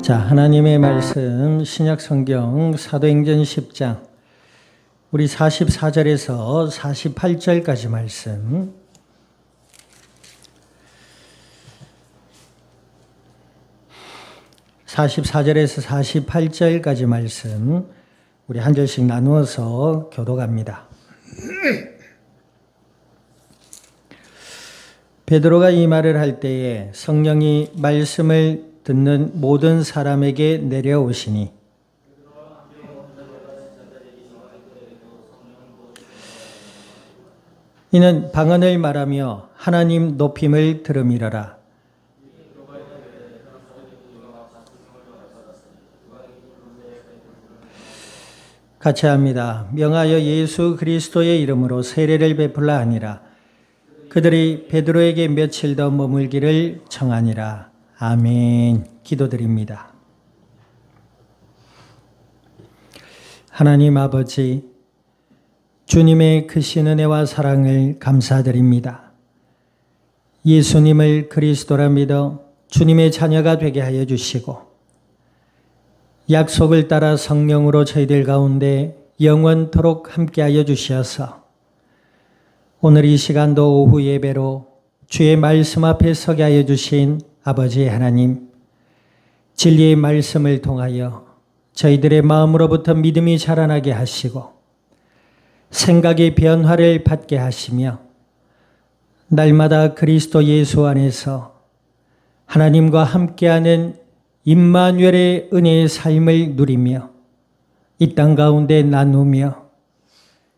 자, 하나님의 말씀 신약 성경 사도행전 10장 우리 44절에서 48절까지 말씀. (44절에서 48절까지) 말씀 우리 한 절씩 나누어서 교독합니다. 베드로가 이 말을 할 때에 성령이 말씀을 듣는 모든 사람에게 내려오시니 이는 방언을 말하며 하나님 높임을 들음이러라. 같이 합니다. 명하여 예수 그리스도의 이름으로 세례를 베풀라 하니라. 그들이 베드로에게 며칠 더 머물기를 청하니라. 아멘. 기도드립니다. 하나님 아버지, 주님의 크신 은혜와 사랑을 감사드립니다. 예수님을 그리스도라 믿어 주님의 자녀가 되게 하여 주시고 약속을 따라 성령으로 저희들 가운데 영원토록 함께하여 주시어서 오늘 이 시간도 오후 예배로 주의 말씀 앞에 서게 하여 주신 아버지 하나님, 진리의 말씀을 통하여 저희들의 마음으로부터 믿음이 자라나게 하시고 생각의 변화를 받게 하시며 날마다 그리스도 예수 안에서 하나님과 함께하는 임마누엘의 은혜의 삶을 누리며 이 땅 가운데 나누며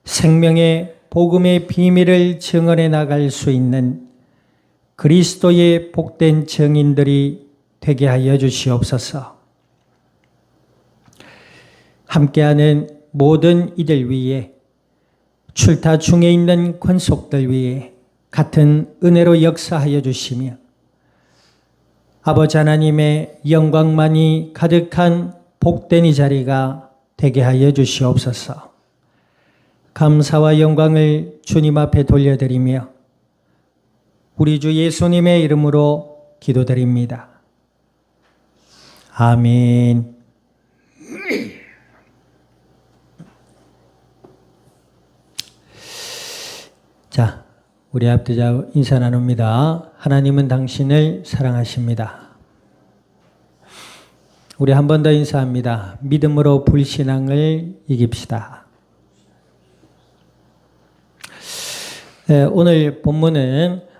생명의 복음의 비밀을 증언해 나갈 수 있는 그리스도의 복된 증인들이 되게 하여 주시옵소서. 함께하는 모든 이들 위에, 출타 중에 있는 권속들 위에 같은 은혜로 역사하여 주시며 아버지 하나님의 영광만이 가득한 복된 이 자리가 되게 하여 주시옵소서. 감사와 영광을 주님 앞에 돌려드리며 우리 주 예수님의 이름으로 기도드립니다. 아멘. 자, 우리 앞뒤자 인사 나눕니다. 하나님은 당신을 사랑하십니다. 우리 한 번 더 인사합니다. 믿음으로 불신앙을 이깁시다. 네, 오늘 본문은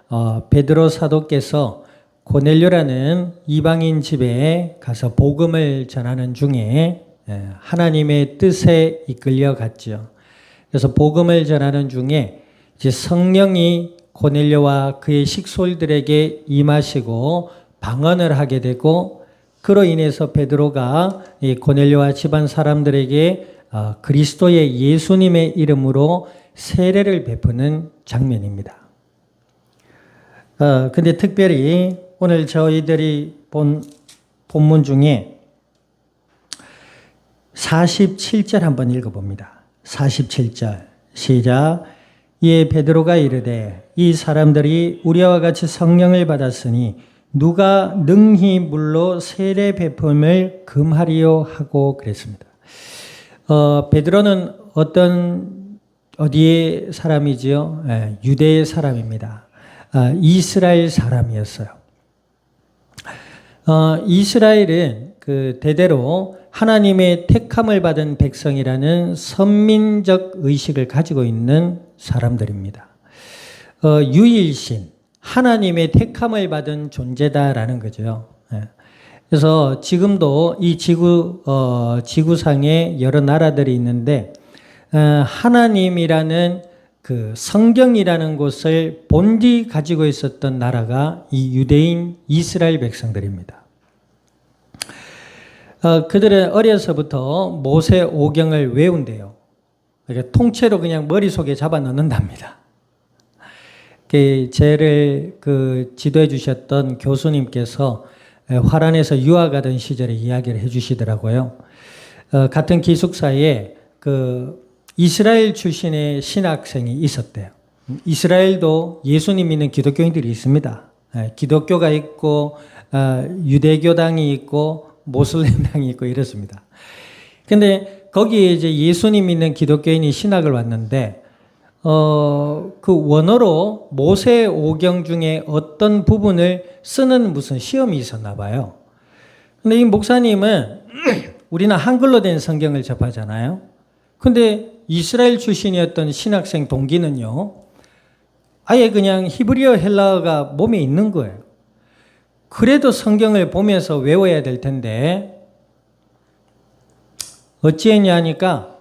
베드로 사도께서 고넬료라는 이방인 집에 가서 복음을 전하는 중에 하나님의 뜻에 이끌려 갔죠. 그래서 복음을 전하는 중에 이제 성령이 고넬료와 그의 식솔들에게 임하시고 방언을 하게 되고 그로 인해서 베드로가 이 고넬료와 집안 사람들에게 그리스도의 예수님의 이름으로 세례를 베푸는 장면입니다. 근데 특별히 오늘 저희들이 본 본문 중에 47절 한번 읽어봅니다. 47절 시작. 이에 베드로가 이르되 이 사람들이 우리와 같이 성령을 받았으니 누가 능히 물로 세례 베품을 금하리요 하고 그랬습니다. 베드로는 어디의 사람이지요? 유대의 사람입니다. 이스라엘 사람이었어요. 이스라엘은 대대로 하나님의 택함을 받은 백성이라는 선민적 의식을 가지고 있는 사람들입니다. 유일신, 하나님의 택함을 받은 존재다라는 거죠. 그래서 지금도 이 지구상에 여러 나라들이 있는데 하나님이라는 그 성경이라는 곳을 본디 가지고 있었던 나라가 이 유대인 이스라엘 백성들입니다. 그들은 어려서부터 모세 오경을 외운대요. 그러니까 통째로 그냥 머릿속에 잡아 넣는답니다. 저를 지도해 주셨던 교수님께서 화란에서 유학하던 시절에 이야기를 해 주시더라고요. 같은 기숙사에 이스라엘 출신의 신학생이 있었대요. 이스라엘도 예수님 믿는 기독교인들이 있습니다. 기독교가 있고 유대교당이 있고 모슬렘당이 있고 이렇습니다. 근데 거기에 이제 예수님 믿는 기독교인이 신학을 왔는데, 그 원어로 모세 오경 중에 어떤 부분을 쓰는 무슨 시험이 있었나 봐요. 근데 이 목사님은 우리는 한글로 된 성경을 접하잖아요. 근데 이스라엘 출신이었던 신학생 동기는요, 아예 그냥 히브리어 헬라어가 몸에 있는 거예요. 그래도 성경을 보면서 외워야 될 텐데 어찌했냐 하니까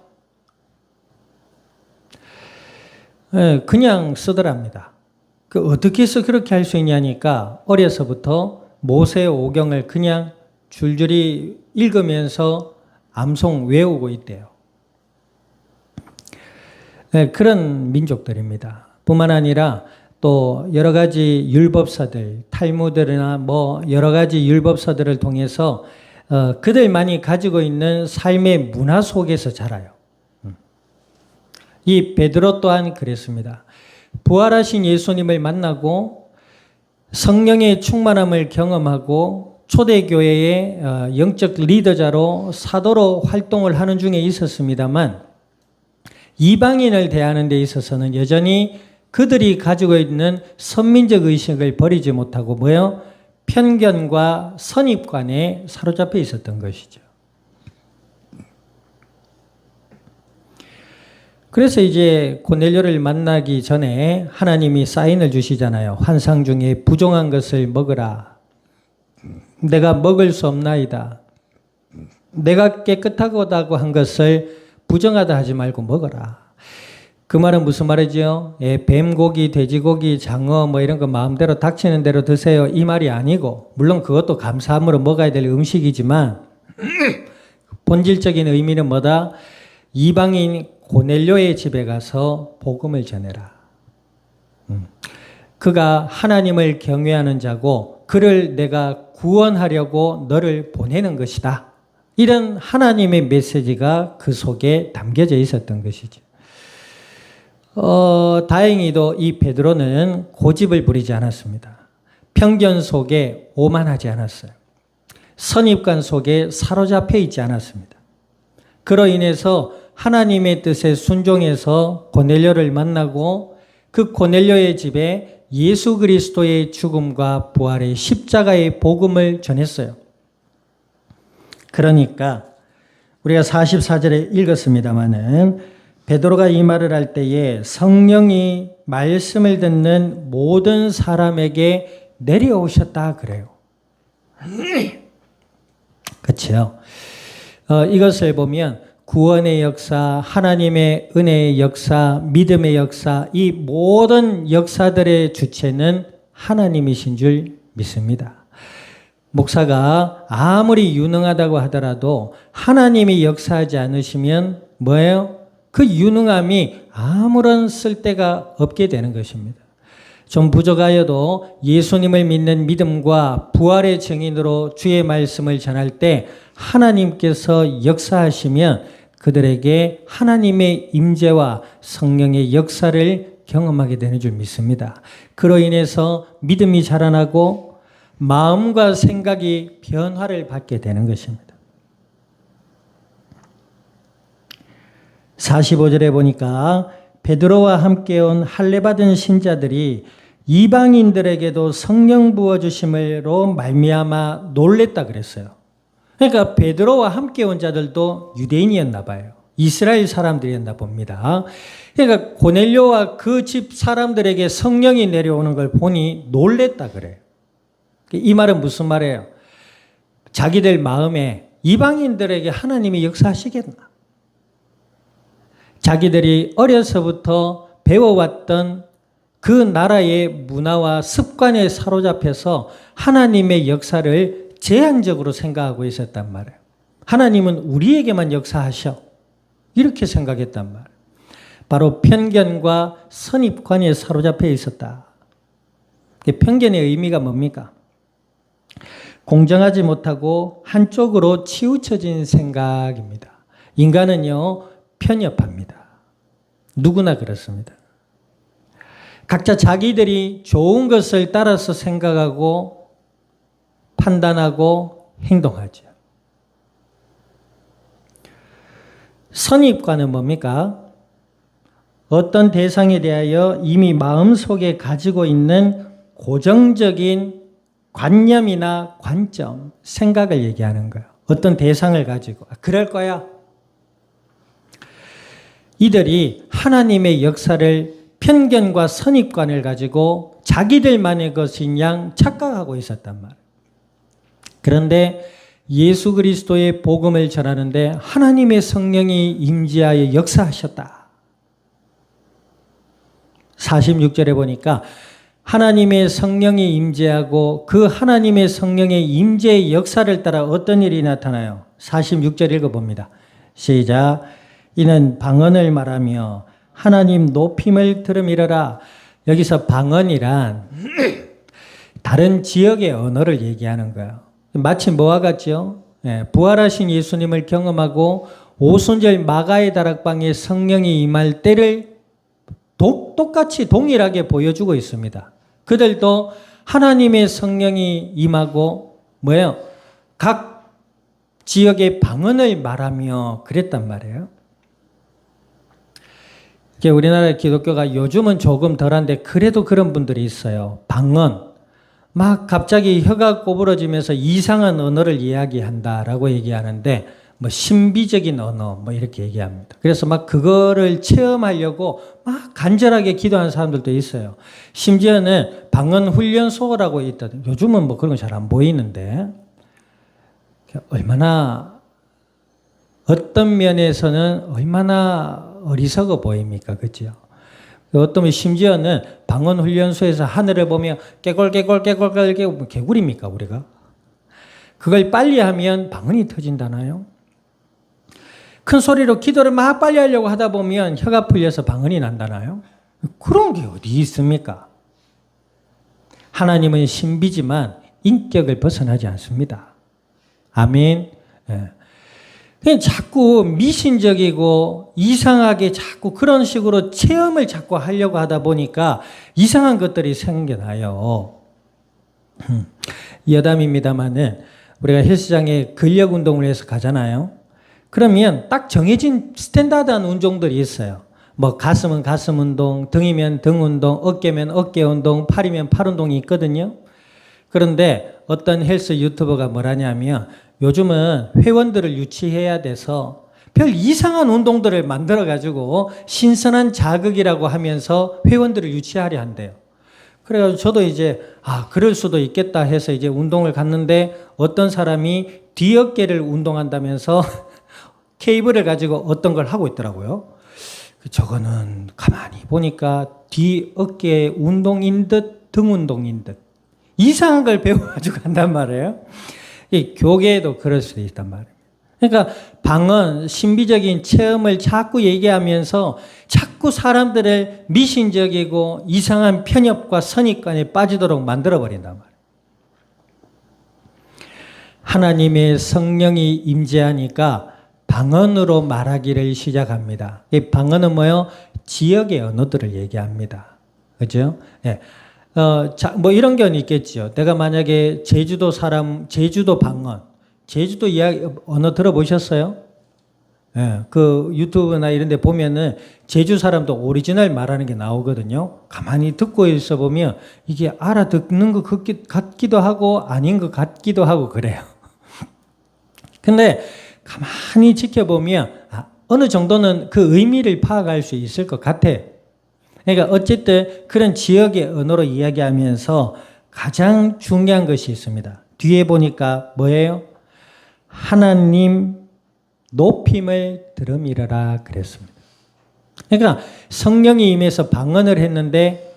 그냥 쓰더랍니다. 어떻게 해서 그렇게 할 수 있냐니까 어려서부터 모세 오경을 그냥 줄줄이 읽으면서 암송 외우고 있대요. 그런 민족들입니다. 뿐만 아니라 또 여러 가지 율법서들, 탈무드나 뭐 여러 가지 율법서들을 통해서 그들만이 가지고 있는 삶의 문화 속에서 자라요. 이 베드로 또한 그랬습니다. 부활하신 예수님을 만나고 성령의 충만함을 경험하고 초대교회의 영적 리더자로 사도로 활동을 하는 중에 있었습니다만 이방인을 대하는 데 있어서는 여전히 그들이 가지고 있는 선민적 의식을 버리지 못하고 뭐요? 편견과 선입관에 사로잡혀 있었던 것이죠. 그래서 이제 고넬료를 만나기 전에 하나님이 사인을 주시잖아요. 환상 중에 부정한 것을 먹으라. 내가 먹을 수 없나이다. 내가 깨끗하다고 한 것을 부정하다 하지 말고 먹어라. 그 말은 무슨 말이죠? 뱀고기, 돼지고기, 장어 뭐 이런 거 마음대로 닥치는 대로 드세요. 이 말이 아니고, 물론 그것도 감사함으로 먹어야 될 음식이지만 본질적인 의미는 뭐다? 이방인 고넬료의 집에 가서 복음을 전해라. 그가 하나님을 경외하는 자고 그를 내가 구원하려고 너를 보내는 것이다. 이런 하나님의 메시지가 그 속에 담겨져 있었던 것이죠. 다행히도 이 베드로는 고집을 부리지 않았습니다. 편견 속에 오만하지 않았어요. 선입관 속에 사로잡혀 있지 않았습니다. 그로 인해서 하나님의 뜻에 순종해서 고넬료를 만나고 그 고넬료의 집에 예수 그리스도의 죽음과 부활의 십자가의 복음을 전했어요. 그러니까 우리가 44절에 읽었습니다마는 베드로가 이 말을 할 때에 성령이 말씀을 듣는 모든 사람에게 내려오셨다 그래요. 그렇죠? 이것을 보면 구원의 역사, 하나님의 은혜의 역사, 믿음의 역사, 이 모든 역사들의 주체는 하나님이신 줄 믿습니다. 목사가 아무리 유능하다고 하더라도 하나님이 역사하지 않으시면 뭐예요? 그 유능함이 아무런 쓸데가 없게 되는 것입니다. 좀 부족하여도 예수님을 믿는 믿음과 부활의 증인으로 주의 말씀을 전할 때 하나님께서 역사하시면 그들에게 하나님의 임재와 성령의 역사를 경험하게 되는 줄 믿습니다. 그로 인해서 믿음이 자라나고 마음과 생각이 변화를 받게 되는 것입니다. 45절에 보니까 베드로와 함께 온 할례받은 신자들이 이방인들에게도 성령 부어주심으로 말미암아 놀랬다 그랬어요. 그러니까 베드로와 함께 온 자들도 유대인이었나 봐요. 이스라엘 사람들이었나 봅니다. 그러니까 고넬료와 그 집 사람들에게 성령이 내려오는 걸 보니 놀랬다 그래요. 이 말은 무슨 말이에요? 자기들 마음에 이방인들에게 하나님이 역사하시겠나? 자기들이 어려서부터 배워왔던 그 나라의 문화와 습관에 사로잡혀서 하나님의 역사를 제한적으로 생각하고 있었단 말이에요. 하나님은 우리에게만 역사하셔. 이렇게 생각했단 말이에요. 바로 편견과 선입관에 사로잡혀 있었다. 편견의 의미가 뭡니까? 공정하지 못하고 한쪽으로 치우쳐진 생각입니다. 인간은요, 편협합니다. 누구나 그렇습니다. 각자 자기들이 좋은 것을 따라서 생각하고 판단하고 행동하죠. 선입관은 뭡니까? 어떤 대상에 대하여 이미 마음속에 가지고 있는 고정적인 관념이나 관점, 생각을 얘기하는 거예요. 어떤 대상을 가지고 그럴 거야. 이들이 하나님의 역사를 편견과 선입관을 가지고 자기들만의 것인 양 착각하고 있었단 말이에요. 그런데 예수 그리스도의 복음을 전하는데 하나님의 성령이 임재하여 역사하셨다. 46절에 보니까 하나님의 성령이 임재하고 그 하나님의 성령의 임재의 역사를 따라 어떤 일이 나타나요? 46절 읽어봅니다. 시작. 이는 방언을 말하며 하나님 높임을 들음이러라. 여기서 방언이란 다른 지역의 언어를 얘기하는 거예요. 마치 뭐와 같죠? 부활하신 예수님을 경험하고 오순절 마가의 다락방에 성령이 임할 때를 똑같이 동일하게 보여주고 있습니다. 그들도 하나님의 성령이 임하고 뭐예요? 각 지역의 방언을 말하며 그랬단 말이에요. 우리나라 기독교가 요즘은 조금 덜한데 그래도 그런 분들이 있어요. 방언. 막 갑자기 혀가 꼬부러지면서 이상한 언어를 이야기한다라고 얘기하는데 뭐 신비적인 언어 뭐 이렇게 얘기합니다. 그래서 막 그거를 체험하려고 막 간절하게 기도하는 사람들도 있어요. 심지어는 방언 훈련소라고 있다. 요즘은 뭐 그런 거 잘 안 보이는데 얼마나 어떤 면에서는 얼마나 어리석어 보입니까? 그렇죠? 어떤 심지어는 방언 훈련소에서 하늘을 보며 깨골깨골 개구리입니까 우리가? 그걸 빨리 하면 방언이 터진다나요? 큰 소리로 기도를 막 빨리 하려고 하다 보면 혀가 풀려서 방언이 난다나요? 그런 게 어디 있습니까? 하나님은 신비지만 인격을 벗어나지 않습니다. 아멘. 그냥 자꾸 미신적이고 이상하게 자꾸 그런 식으로 체험을 자꾸 하려고 하다 보니까 이상한 것들이 생겨나요. 여담입니다만은 우리가 헬스장에 근력 운동을 해서 가잖아요. 그러면 딱 정해진 스탠다드한 운동들이 있어요. 뭐 가슴은 가슴 운동, 등이면 등 운동, 어깨면 어깨 운동, 팔이면 팔 운동이 있거든요. 그런데 어떤 헬스 유튜버가 뭐라냐면 요즘은 회원들을 유치해야 돼서 별 이상한 운동들을 만들어가지고 신선한 자극이라고 하면서 회원들을 유치하려 한대요. 그래가지고 저도 이제 그럴 수도 있겠다 해서 이제 운동을 갔는데 어떤 사람이 뒤어깨를 운동한다면서 케이블을 가지고 어떤 걸 하고 있더라고요. 저거는 가만히 보니까 뒤어깨 운동인 듯 등 운동인 듯 이상한 걸 배워가지고 간단 말이에요. 이 교계에도 그럴 수도 있단 말이에요. 그러니까 방언, 신비적인 체험을 자꾸 얘기하면서 자꾸 사람들을 미신적이고 이상한 편협과 선입관에 빠지도록 만들어버린단 말이에요. 하나님의 성령이 임재하니까 방언으로 말하기를 시작합니다. 이 방언은 뭐예요? 지역의 언어들을 얘기합니다. 그죠? 예. 뭐 이런 경우는 있겠죠. 내가 만약에 제주도 방언, 제주도 이야기, 언어 들어보셨어요? 예, 그 유튜브나 이런 데 보면은 제주 사람도 오리지널 말하는 게 나오거든요. 가만히 듣고 있어 보면 이게 알아듣는 것 같기도 하고 아닌 것 같기도 하고 그래요. 근데 가만히 지켜보면 어느 정도는 그 의미를 파악할 수 있을 것 같아. 그러니까 어쨌든 그런 지역의 언어로 이야기하면서 가장 중요한 것이 있습니다. 뒤에 보니까 뭐예요? 하나님 높임을 들음이러라 그랬습니다. 그러니까 성령이 임해서 방언을 했는데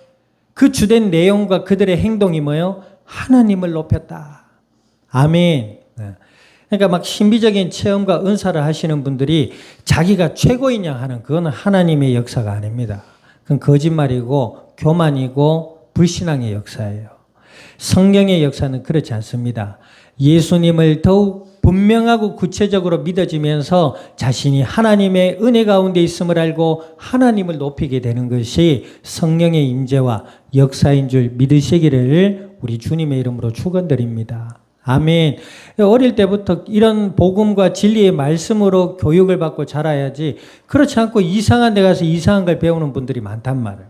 그 주된 내용과 그들의 행동이 뭐예요? 하나님을 높였다. 아멘. 그러니까 막 신비적인 체험과 은사를 하시는 분들이 자기가 최고이냐 하는 그거는 하나님의 역사가 아닙니다. 그건 거짓말이고 교만이고 불신앙의 역사예요. 성령의 역사는 그렇지 않습니다. 예수님을 더욱 분명하고 구체적으로 믿어지면서 자신이 하나님의 은혜 가운데 있음을 알고 하나님을 높이게 되는 것이 성령의 임재와 역사인 줄 믿으시기를 우리 주님의 이름으로 축원드립니다. 아멘. 어릴 때부터 이런 복음과 진리의 말씀으로 교육을 받고 자라야지 그렇지 않고 이상한 데 가서 이상한 걸 배우는 분들이 많단 말이에요.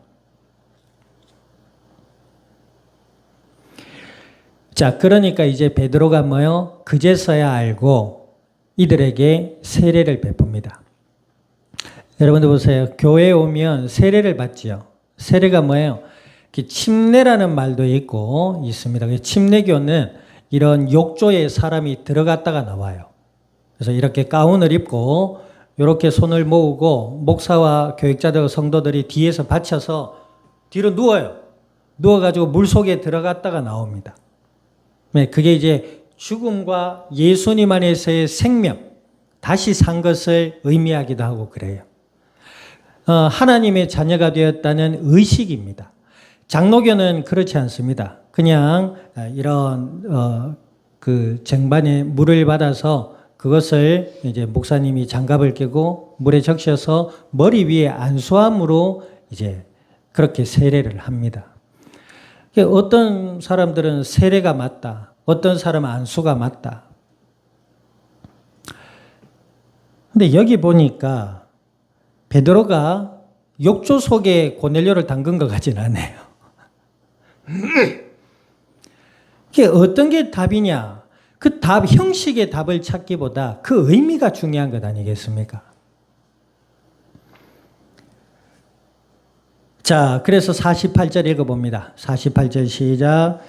자, 그러니까 이제 베드로가 뭐요? 그제서야 알고 이들에게 세례를 베풉니다. 여러분들 보세요. 교회에 오면 세례를 받지요. 세례가 뭐예요? 침례라는 말도 있습니다. 침례교는 이런 욕조에 사람이 들어갔다가 나와요. 그래서 이렇게 가운을 입고 이렇게 손을 모으고 목사와 교육자들 성도들이 뒤에서 받쳐서 뒤로 누워요. 누워가지고 물 속에 들어갔다가 나옵니다. 네, 그게 이제 죽음과 예수님 안에서의 생명, 다시 산 것을 의미하기도 하고 그래요. 하나님의 자녀가 되었다는 의식입니다. 장로교는 그렇지 않습니다. 그냥 이런 그 쟁반에 물을 받아서 그것을 이제 목사님이 장갑을 끼고 물에 적셔서 머리 위에 안수함으로 이제 그렇게 세례를 합니다. 어떤 사람들은 세례가 맞다. 어떤 사람은 안수가 맞다. 근데 여기 보니까 베드로가 욕조 속에 고넬료를 담근 것 같지는 않아요. 그게 어떤 게 답이냐? 그 답, 형식의 답을 찾기보다 그 의미가 중요한 것 아니겠습니까? 자, 그래서 48절 읽어봅니다. 48절 시작.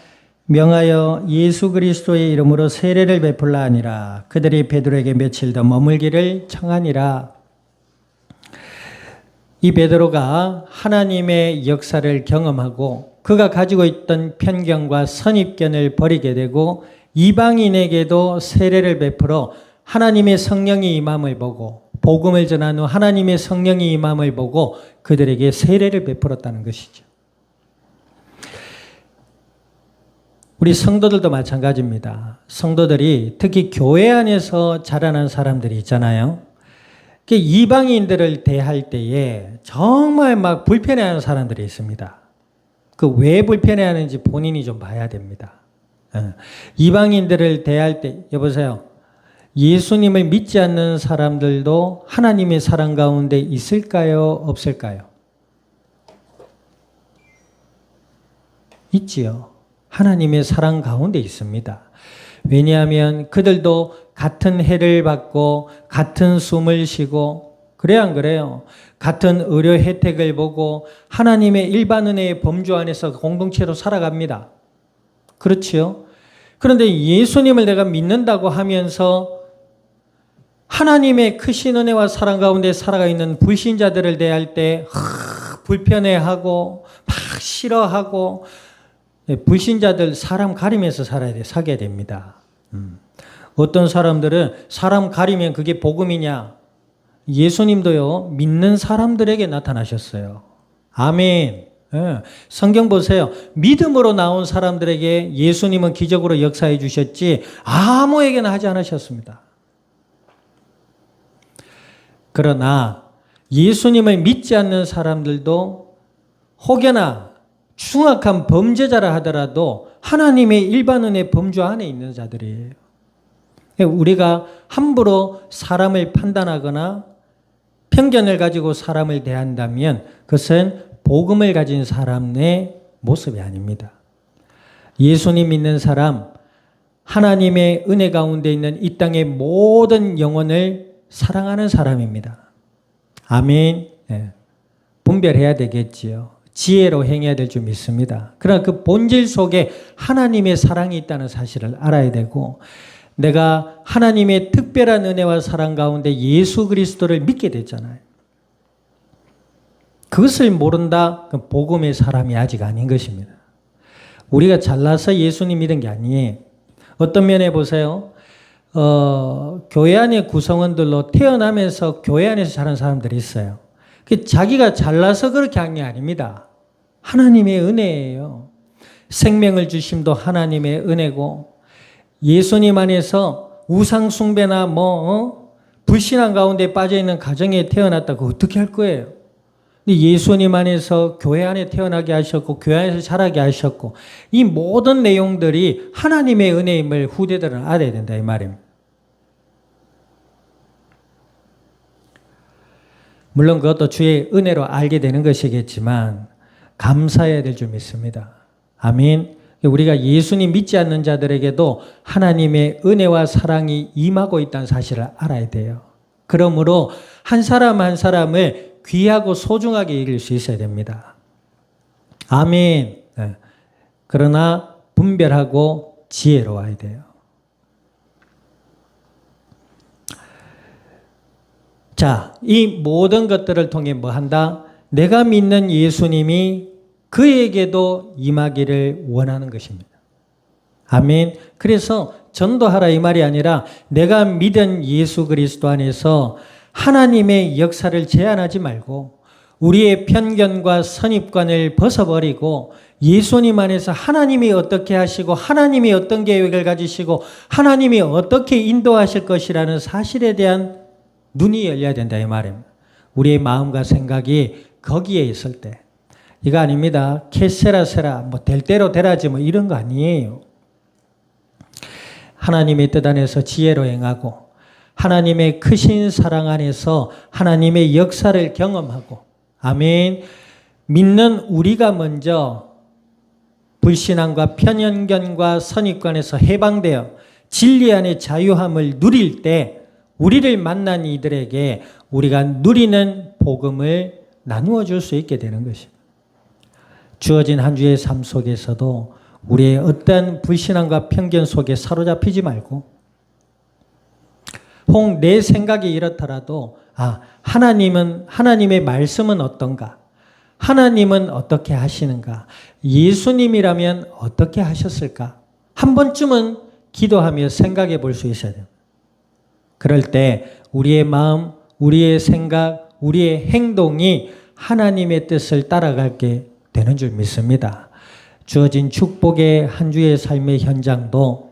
명하여 예수 그리스도의 이름으로 세례를 베풀라 하니라. 그들이 베드로에게 며칠 더 머물기를 청하니라. 이 베드로가 하나님의 역사를 경험하고 그가 가지고 있던 편견과 선입견을 버리게 되고 이방인에게도 세례를 베풀어 하나님의 성령이 임함을 보고 복음을 전한 후 하나님의 성령이 임함을 보고 그들에게 세례를 베풀었다는 것이죠. 우리 성도들도 마찬가지입니다. 성도들이 특히 교회 안에서 자라난 사람들이 있잖아요. 이방인들을 대할 때에 정말 막 불편해하는 사람들이 있습니다. 그 왜 불편해하는지 본인이 좀 봐야 됩니다. 이방인들을 대할 때 여보세요. 예수님을 믿지 않는 사람들도 하나님의 사랑 가운데 있을까요? 없을까요? 있지요. 하나님의 사랑 가운데 있습니다. 왜냐하면 그들도 같은 해를 받고 같은 숨을 쉬고 그래야 안 그래요? 같은 의료 혜택을 보고 하나님의 일반 은혜의 범주 안에서 공동체로 살아갑니다. 그렇지요? 그런데 예수님을 내가 믿는다고 하면서 하나님의 크신 은혜와 사랑 가운데 살아가 있는 불신자들을 대할 때 불편해하고 막 싫어하고 불신자들 사람 가리면서 살아야 돼, 사게 됩니다. 어떤 사람들은 사람 가리면 그게 복음이냐? 예수님도요, 믿는 사람들에게 나타나셨어요. 아멘. 예. 성경 보세요. 믿음으로 나온 사람들에게 예수님은 기적으로 역사해 주셨지 아무에게나 하지 않으셨습니다. 그러나 예수님을 믿지 않는 사람들도 혹여나 중악한 범죄자라 하더라도 하나님의 일반 은혜 범주 안에 있는 자들이에요. 우리가 함부로 사람을 판단하거나 편견을 가지고 사람을 대한다면 그것은 복음을 가진 사람의 모습이 아닙니다. 예수님 믿는 사람, 하나님의 은혜 가운데 있는 이 땅의 모든 영혼을 사랑하는 사람입니다. 아멘. 네. 분별해야 되겠지요. 지혜로 행해야 될 줄 믿습니다. 그러나 그 본질 속에 하나님의 사랑이 있다는 사실을 알아야 되고 내가 하나님의 특별한 은혜와 사랑 가운데 예수 그리스도를 믿게 됐잖아요. 그것을 모른다? 그럼 복음의 사람이 아직 아닌 것입니다. 우리가 잘나서 예수님 믿은 게 아니에요. 어떤 면에 보세요. 교회 안의 구성원들로 태어나면서 교회 안에서 자란 사람들이 있어요. 자기가 잘나서 그렇게 한 게 아닙니다. 하나님의 은혜예요. 생명을 주심도 하나님의 은혜고 예수님 안에서 우상 숭배나 불신앙 가운데 빠져있는 가정에 태어났다고 어떻게 할 거예요? 근데 예수님 안에서 교회 안에 태어나게 하셨고 교회 안에서 자라게 하셨고 이 모든 내용들이 하나님의 은혜임을 후대들은 알아야 된다 이 말입니다. 물론 그것도 주의 은혜로 알게 되는 것이겠지만 감사해야 될 줄 믿습니다. 아멘. 우리가 예수님 믿지 않는 자들에게도 하나님의 은혜와 사랑이 임하고 있다는 사실을 알아야 돼요. 그러므로 한 사람 한 사람을 귀하고 소중하게 여길 수 있어야 됩니다. 아멘. 그러나 분별하고 지혜로워야 돼요. 자, 이 모든 것들을 통해 뭐 한다? 내가 믿는 예수님이 그에게도 임하기를 원하는 것입니다. 아멘. 그래서 전도하라 이 말이 아니라 내가 믿은 예수 그리스도 안에서 하나님의 역사를 제한하지 말고 우리의 편견과 선입관을 벗어버리고 예수님 안에서 하나님이 어떻게 하시고 하나님이 어떤 계획을 가지시고 하나님이 어떻게 인도하실 것이라는 사실에 대한 눈이 열려야 된다 이 말입니다. 우리의 마음과 생각이 거기에 있을 때 이거 아닙니다. 캐세라세라 뭐 될 대로 되라지 뭐 이런 거 아니에요. 하나님의 뜻 안에서 지혜로 행하고 하나님의 크신 사랑 안에서 하나님의 역사를 경험하고 아멘. 믿는 우리가 먼저 불신앙과 편견과 선입관에서 해방되어 진리 안의 자유함을 누릴 때 우리를 만난 이들에게 우리가 누리는 복음을 나누어 줄 수 있게 되는 것입니다. 주어진 한 주의 삶 속에서도 우리의 어떤 불신앙과 편견 속에 사로잡히지 말고 혹 내 생각이 이렇더라도 하나님의 말씀은 어떤가? 하나님은 어떻게 하시는가? 예수님이라면 어떻게 하셨을까? 한 번쯤은 기도하며 생각해 볼 수 있어야 돼요. 그럴 때 우리의 마음, 우리의 생각, 우리의 행동이 하나님의 뜻을 따라가게 되는 줄 믿습니다. 주어진 축복의 한 주의 삶의 현장도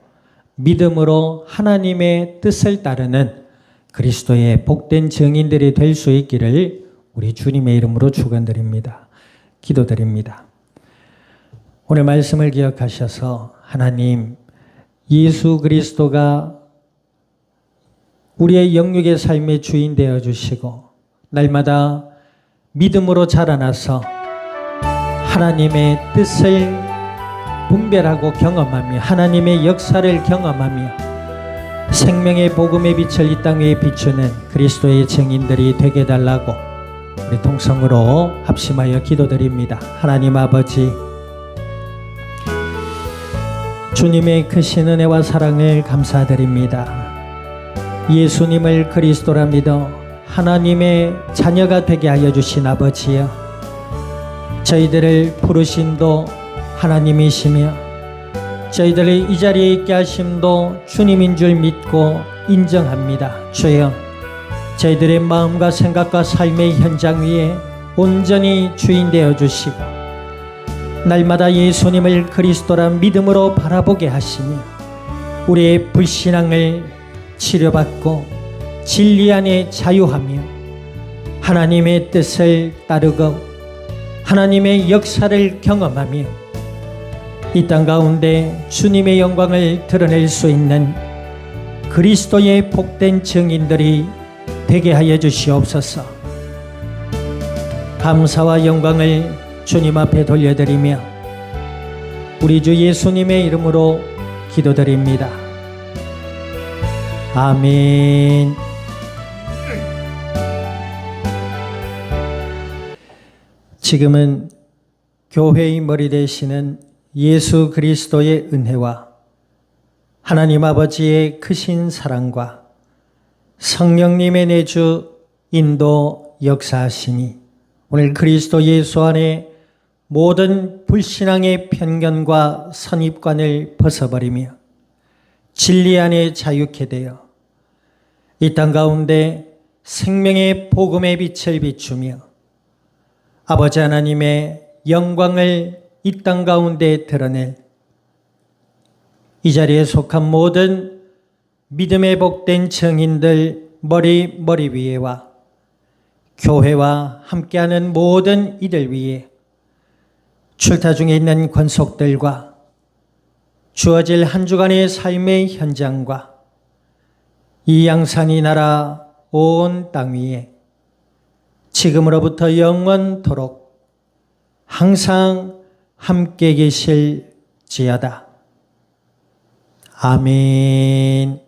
믿음으로 하나님의 뜻을 따르는 그리스도의 복된 증인들이 될 수 있기를 우리 주님의 이름으로 축원드립니다. 기도드립니다. 오늘 말씀을 기억하셔서 하나님 예수 그리스도가 우리의 영육의 삶의 주인 되어 주시고 날마다 믿음으로 자라나서 하나님의 뜻을 분별하고 경험하며 하나님의 역사를 경험하며 생명의 복음의 빛을 이 땅 위에 비추는 그리스도의 증인들이 되게 해달라고 우리 통성으로 합심하여 기도드립니다. 하나님 아버지 주님의 크신 은혜와 사랑을 감사드립니다. 예수님을 그리스도라 믿어 하나님의 자녀가 되게 하여 주신 아버지여 저희들을 부르심도 하나님이시며 저희들을 이 자리에 있게 하심도 주님인 줄 믿고 인정합니다. 주여 저희들의 마음과 생각과 삶의 현장 위에 온전히 주인 되어 주시고 날마다 예수님을 그리스도라 믿음으로 바라보게 하시며 우리의 불신앙을 치료받고 진리 안에 자유하며 하나님의 뜻을 따르고 하나님의 역사를 경험하며 이 땅 가운데 주님의 영광을 드러낼 수 있는 그리스도의 복된 증인들이 되게 하여 주시옵소서. 감사와 영광을 주님 앞에 돌려드리며 우리 주 예수님의 이름으로 기도드립니다. 아멘. 지금은 교회의 머리 되시는 예수 그리스도의 은혜와 하나님 아버지의 크신 사랑과 성령님의 내주 인도 역사하시니 오늘 그리스도 예수 안에 모든 불신앙의 편견과 선입관을 벗어버리며 진리 안에 자유케 되어 이 땅 가운데 생명의 복음의 빛을 비추며 아버지 하나님의 영광을 이 땅 가운데 드러낼 이 자리에 속한 모든 믿음의 복된 증인들 머리 위에와 교회와 함께하는 모든 이들 위해 출타 중에 있는 권속들과 주어질 한 주간의 삶의 현장과 이 양산이 나라 온 땅 위에 지금으로부터 영원토록 항상 함께 계실지어다. 아멘.